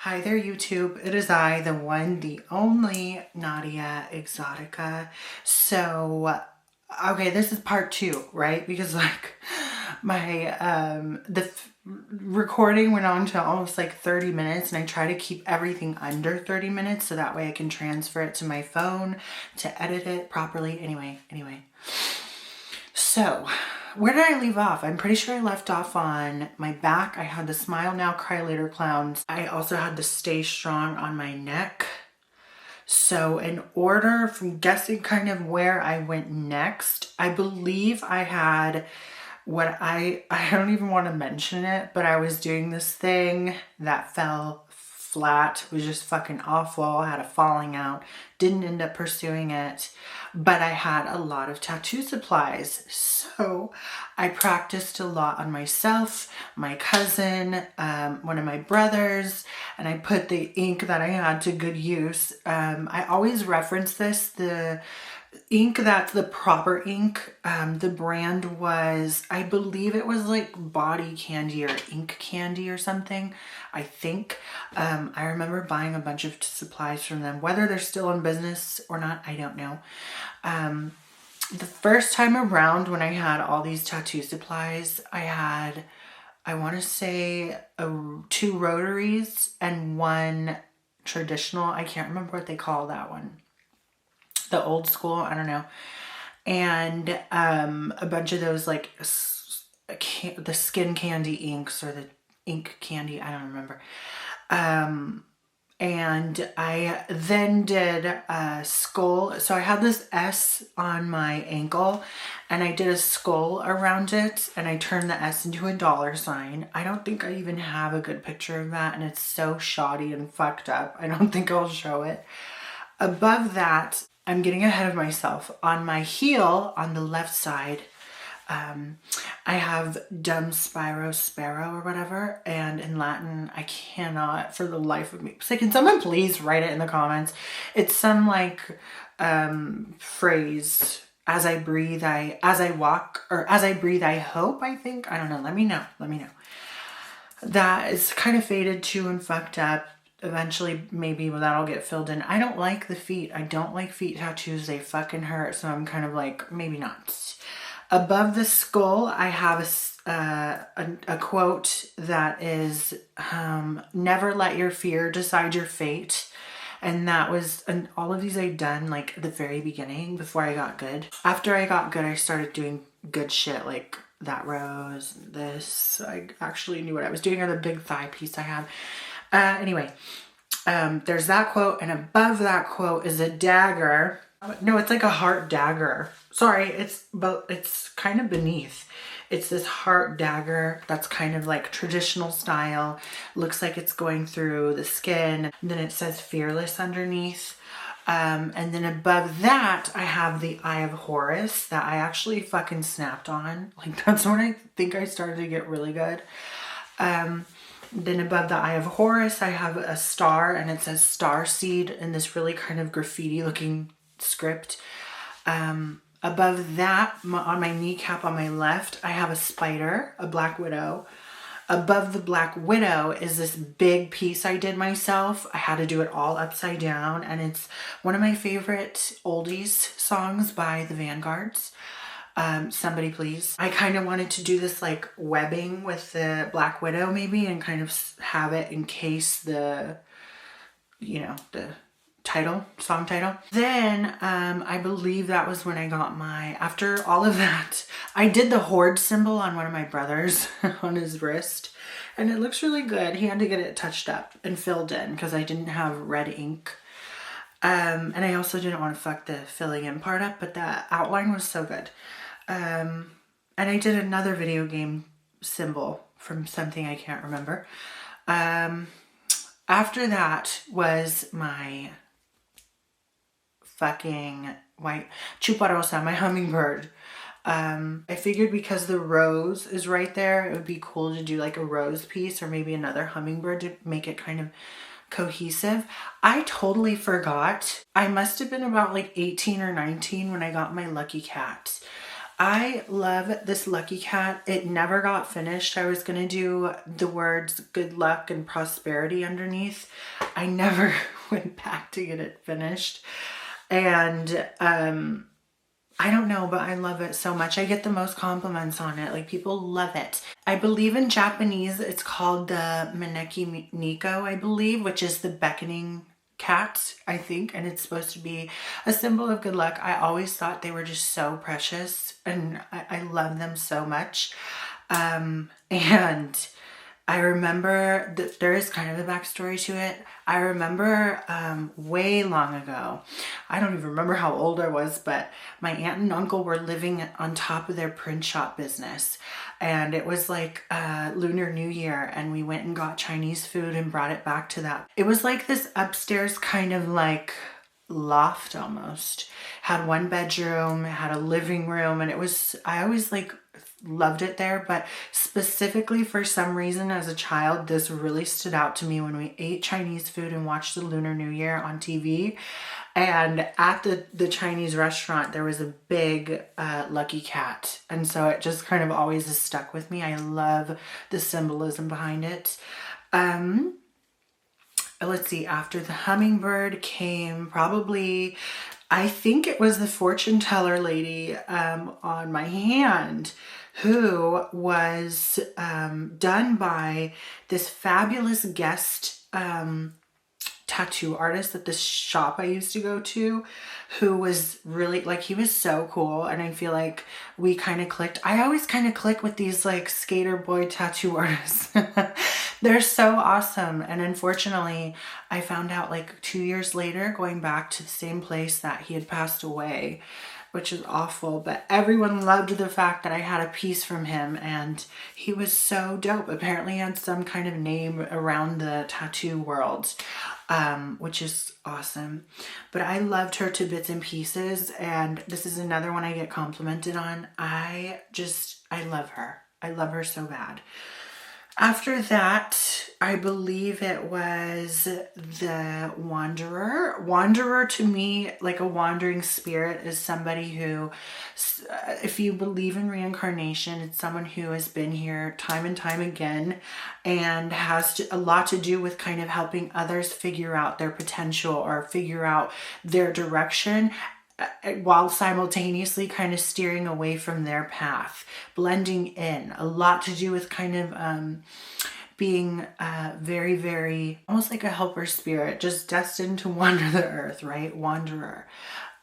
Hi there, YouTube. It is I, the one, the only Naudia Exotica. So, okay, this is part 2, right? Because like my recording went on to almost like 30 minutes, and I try to keep everything under 30 minutes so that way I can transfer it to my phone to edit it properly. Anyway. So, where did I leave off? I'm pretty sure I left off on my back. I had the Smile Now, Cry Later clowns. I also had the Stay Strong on my neck. So in order from guessing kind of where I went next, I believe I had what I don't even want to mention it, but I was doing this thing that fell flat, was just fucking awful. I had a falling out, didn't end up pursuing it, but I had a lot of tattoo supplies. So I practiced a lot on myself, my cousin, one of my brothers, and I put the ink that I had to good use. I always reference this, the ink that's the proper ink. The brand was, I believe it was like Body Candy or Ink Candy or something, I think. I remember buying a bunch of supplies from them. Whether they're still in business or not, I don't know. The first time around when I had all these tattoo supplies, I had, I want to say 2 rotaries and 1 traditional. I can't remember what they call that one. The old school, I don't know. And a bunch of those like the skin candy inks or the ink candy, I don't remember. And I then did a skull. So I had this S on my ankle and I did a skull around it, and I turned the S into a $sign. I don't think I even have a good picture of that, and it's so shoddy and fucked up. I don't think I'll show it. Above that, I'm getting ahead of myself. On my heel, on the left side, I have Dum Spiro Sparrow or whatever, and in Latin, I cannot for the life of me. So can someone please write it in the comments? It's some like phrase, as I breathe, as I walk, or as I breathe, I hope, I think. I don't know. Let me know. That is kind of faded too and fucked up. Eventually, maybe that'll get filled in. I don't like the feet. I don't like feet tattoos. They fucking hurt. So I'm kind of like, maybe not. Above the skull, I have a quote that is, never let your fear decide your fate. And that was, and all of these I'd done like at the very beginning before I got good. After I got good, I started doing good shit like that rose, this. I actually knew what I was doing, or the big thigh piece I have. Anyway, there's that quote, and above that quote is a dagger. No, it's like a heart dagger. Sorry, it's kind of beneath. It's this heart dagger that's kind of like traditional style. Looks like it's going through the skin. And then it says fearless underneath. And then above that, I have the Eye of Horus that I actually fucking snapped on. Like, that's when I think I started to get really good. Then above the Eye of Horus, I have a star, and it says Star Seed in this really kind of graffiti looking script. Above that, on my kneecap on my left, I have a spider, a black widow. Above the black widow is this big piece I did myself. I had to do it all upside down, and it's one of my favorite oldies songs by the Vanguards. Somebody please. I kind of wanted to do this like webbing with the Black Widow maybe, and kind of have it encase the, you know, the title, song title. Then I believe that was when I got my, after all of that, I did the horde symbol on one of my brothers on his wrist, and it looks really good. He had to get it touched up and filled in because I didn't have red ink. And I also didn't want to fuck the filling in part up, but the outline was so good. And I did another video game symbol from something I can't remember. After that was my fucking white chuparosa, my hummingbird. I figured because the rose is right there, it would be cool to do like a rose piece or maybe another hummingbird to make it kind of cohesive. I totally forgot. I must have been about like 18 or 19 when I got my lucky cat. I love this Lucky Cat. It never got finished. I was going to do the words good luck and prosperity underneath. I never went back to get it finished. And I don't know, but I love it so much. I get the most compliments on it. Like, people love it. I believe in Japanese, it's called the Maneki Niko, I believe, which is the beckoning cat, I think. And it's supposed to be a symbol of good luck. I always thought they were just so precious, and I love them so much. And I remember that there is kind of a backstory to it. I remember way long ago, I don't even remember how old I was, but my aunt and uncle were living on top of their print shop business. And it was like Lunar New Year, and we went and got Chinese food and brought it back to that. It was like this upstairs kind of like loft almost. Had one bedroom, had a living room, and it was, I always like loved it there, but specifically for some reason as a child, this really stood out to me when we ate Chinese food and watched the Lunar New Year on TV. And at the Chinese restaurant, there was a big Lucky Cat. And so it just kind of always has stuck with me. I love the symbolism behind it. Let's see, after the hummingbird came probably, I think it was the fortune teller lady on my hand, who was done by this fabulous guest tattoo artist at this shop I used to go to, who was really, like, he was so cool, and I feel like we kind of clicked. I always kind of click with these like skater boy tattoo artists. They're so awesome. And unfortunately, I found out like 2 years later, going back to the same place, that he had passed away, which is awful. But everyone loved the fact that I had a piece from him, and he was so dope. Apparently he had some kind of name around the tattoo world, which is awesome. But I loved her to bits and pieces, and this is another one I get complimented on. I love her. I love her so bad. After that, I believe it was the Wanderer. Wanderer, to me, like a wandering spirit, is somebody who, if you believe in reincarnation, it's someone who has been here time and time again and has a lot to do with kind of helping others figure out their potential or figure out their direction, while simultaneously kind of steering away from their path, blending in. A lot to do with kind of being very, very, almost like a helper spirit, just destined to wander the earth, right? Wanderer.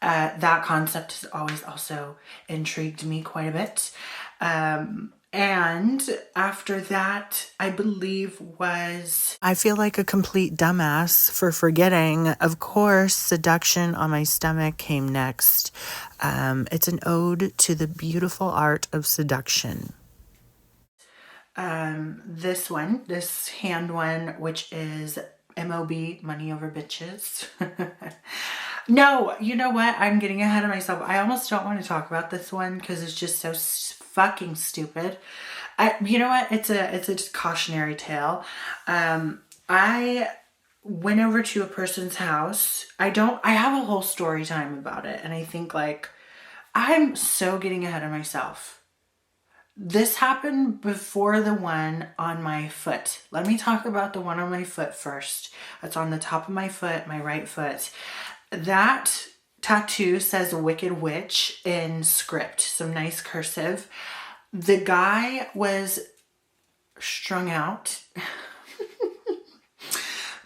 That concept has always also intrigued me quite a bit. And after that, I believe was, I feel like a complete dumbass for forgetting, of course, Seduction on My Stomach came next. It's an ode to the beautiful art of seduction. This hand one, which is MOB, Money Over Bitches. No, you know what? I'm getting ahead of myself. I almost don't want to talk about this one because it's just so fucking stupid. You know what? It's a cautionary tale. I went over to a person's house. I have a whole story time about it, and I think like I'm so getting ahead of myself. This happened before the one on my foot. Let me talk about the one on my foot first. It's on the top of my foot, my right foot. That tattoo says Wicked Witch in script, some nice cursive. The guy was strung out.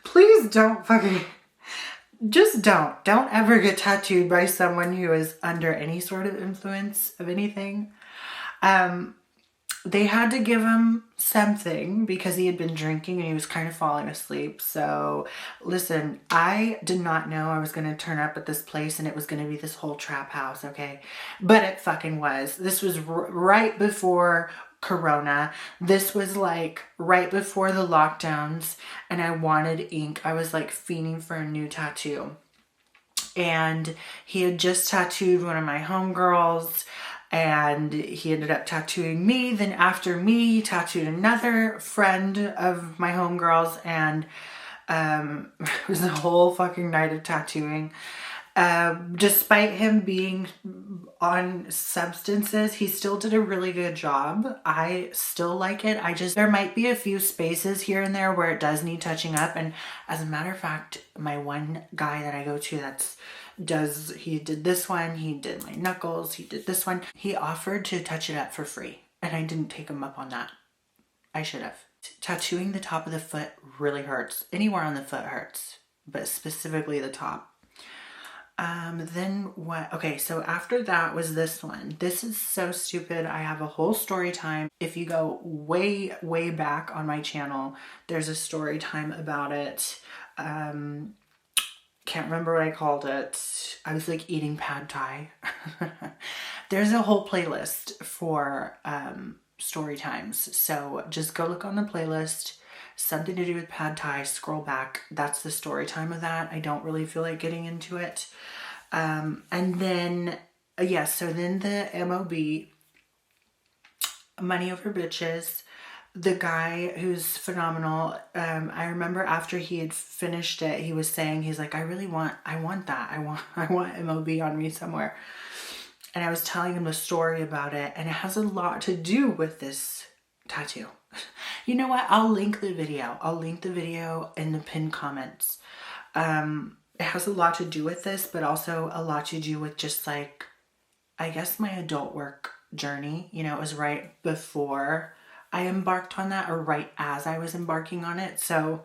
Please don't just don't ever get tattooed by someone who is under any sort of influence of anything. They had to give him something because he had been drinking and he was kind of falling asleep. So listen, I did not know I was going to turn up at this place and it was going to be this whole trap house, okay? But it fucking was. This was right before Corona. This was like right before the lockdowns, and I wanted ink. I was like fiending for a new tattoo. And he had just tattooed one of my homegirls, and he ended up tattooing me. Then after me, he tattooed another friend of my homegirls, and it was a whole fucking night of tattooing. Despite him being on substances, he still did a really good job. I still like it. There might be a few spaces here and there where it does need touching up. And as a matter of fact, my one guy that I go to he did this one, he did my knuckles, he did this one. He offered to touch it up for free, and I didn't take him up on that. I should have. Tattooing the top of the foot really hurts. Anywhere on the foot hurts, but specifically the top. Then what? Okay, so after that was this one. This is so stupid. I have a whole story time. If you go way, way back on my channel, there's a story time about it. Can't remember what I called it. I was like eating pad thai. There's a whole playlist for story times. So just go look on the playlist. Something to do with pad thai, scroll back. That's the story time of that. I don't really feel like getting into it. And then, so then the MOB, Money Over Bitches, the guy who's phenomenal. I remember after he had finished it, he was saying, he's like, I want that. I want MOB on me somewhere. And I was telling him the story about it, and it has a lot to do with this tattoo. You know what? I'll link the video. I'll link the video in the pinned comments. It has a lot to do with this, but also a lot to do with just like, I guess my adult work journey. You know, it was right before I embarked on that, or right as I was embarking on it. So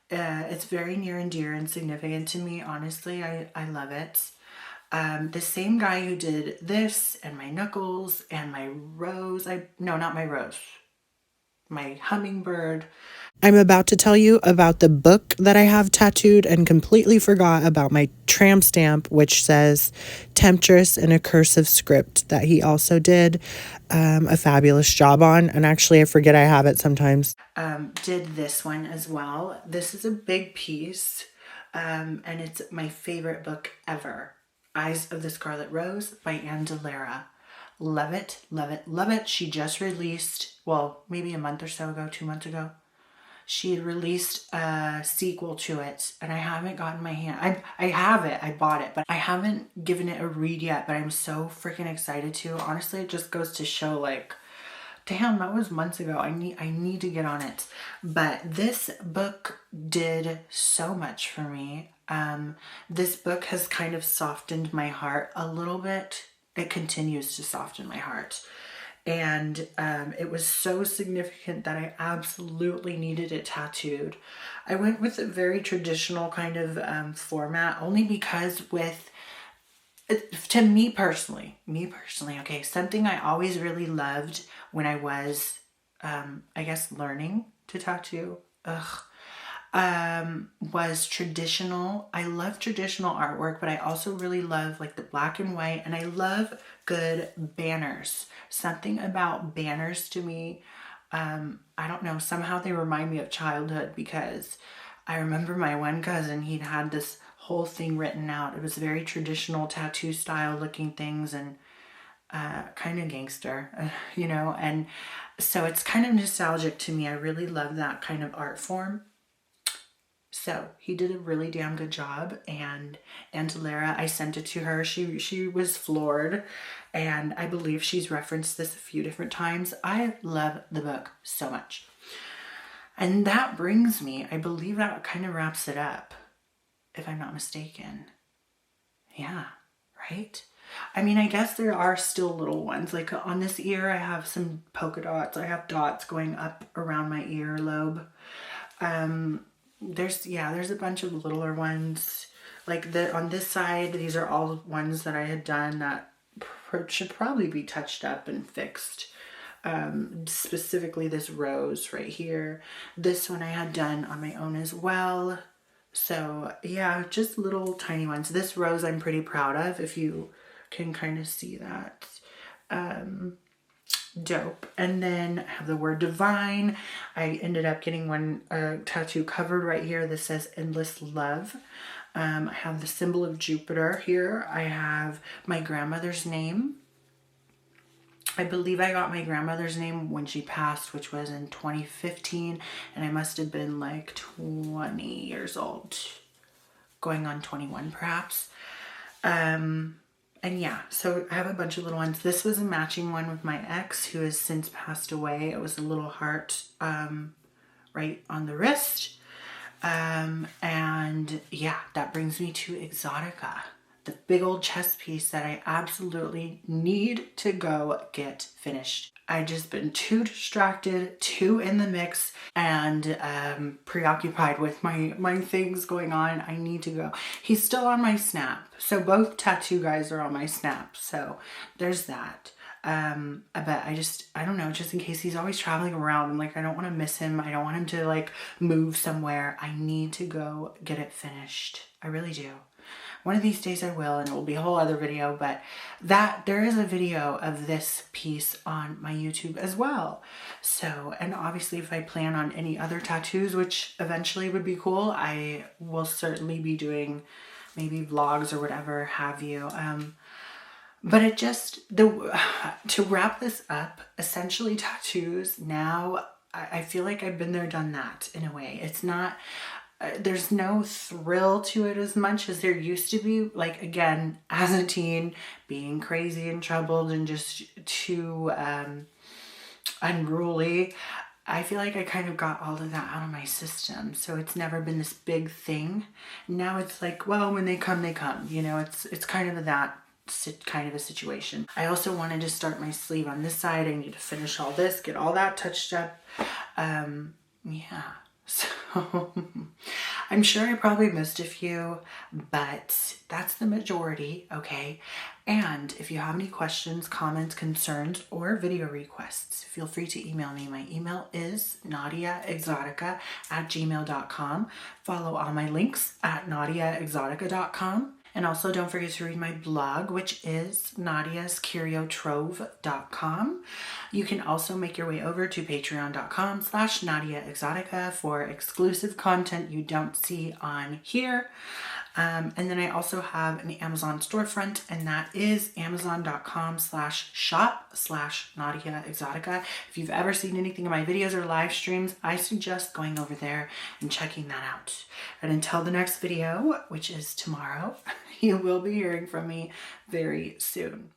it's very near and dear and significant to me. Honestly, I love it. The same guy who did this and my knuckles and my rose, not my rose, my hummingbird. I'm about to tell you about the book that I have tattooed and completely forgot about my tramp stamp, which says Temptress in a cursive script, that he also did a fabulous job on. And actually, I forget I have it sometimes. Did this one as well. This is a big piece, and it's my favorite book ever. Eyes of the Scarlet Rose by Anne Delera. Love it, love it, love it. She just released, well, maybe a month or so ago, 2 months ago, she had released a sequel to it, and I haven't gotten my hand. I have it, I bought it, but I haven't given it a read yet, but I'm so freaking excited to. Honestly, it just goes to show, like, damn, that was months ago. I need to get on it. But this book did so much for me. This book has kind of softened my heart a little bit. It continues to soften my heart. And it was so significant that I absolutely needed it tattooed. I went with a very traditional kind of format, only because to me personally, okay, something I always really loved when I was, I guess, learning to tattoo, was traditional. I love traditional artwork, but I also really love like the black and white, and I love good banners. Something about banners to me, I don't know, somehow they remind me of childhood, because I remember my one cousin, he'd had this whole thing written out. It was very traditional tattoo style looking things, and kind of gangster, you know, and so it's kind of nostalgic to me. I really love that kind of art form. So he did a really damn good job, and Angelera, I sent it to her. She was floored, and I believe she's referenced this a few different times. I love the book so much. And that brings me, I believe that kind of wraps it up, if I'm not mistaken. Yeah, right? I mean, I guess there are still little ones. Like on this ear, I have some polka dots. I have dots going up around my earlobe. There's a bunch of littler ones. Like on this side, these are all ones that I had done that should probably be touched up and fixed. Specifically this rose right here. This one I had done on my own as well. So yeah, just little tiny ones. This rose I'm pretty proud of, if you can kind of see that. Dope. And then I have the word divine. I ended up getting one tattoo covered right here that says endless love. I have the symbol of Jupiter here. I have my grandmother's name. I believe I got my grandmother's name when she passed, which was in 2015, and I must have been like 20 years old, going on 21 perhaps. And yeah, so I have a bunch of little ones. This was a matching one with my ex who has since passed away. It was a little heart right on the wrist. And yeah, that brings me to Exotica, the big old chest piece that I absolutely need to go get finished. I just been too distracted, too in the mix, and preoccupied with my things going on. I need to go. He's still on my Snap. So both tattoo guys are on my Snap. So there's that. But I don't know, just in case he's always traveling around and like, I don't want to miss him. I don't want him to like move somewhere. I need to go get it finished. I really do. One of these days I will, and it will be a whole other video, but there is a video of this piece on my YouTube as well. So, and obviously if I plan on any other tattoos, which eventually would be cool, I will certainly be doing maybe vlogs or whatever have you. But it just, to wrap this up, essentially tattoos now, I feel like I've been there, done that in a way. It's not, there's no thrill to it as much as there used to be. Like, again, as a teen, being crazy and troubled and just too unruly, I feel like I kind of got all of that out of my system. So it's never been this big thing. Now it's like, well, when they come, they come. You know, it's kind of that kind of a situation. I also wanted to start my sleeve on this side. I need to finish all this, get all that touched up. Yeah, so I'm sure I probably missed a few, but that's the majority, okay? And if you have any questions, comments, concerns, or video requests, feel free to email me. My email is naudiaexotica@gmail.com. Follow all my links at naudiaexotica.com. And also don't forget to read my blog, which is nadiascuriotrove.com. You can also make your way over to patreon.com/NaudiaExotica for exclusive content you don't see on here. And then I also have an Amazon storefront, and that is amazon.com/shop/NaudiaExotica. If you've ever seen anything in my videos or live streams, I suggest going over there and checking that out. And until the next video, which is tomorrow, you will be hearing from me very soon.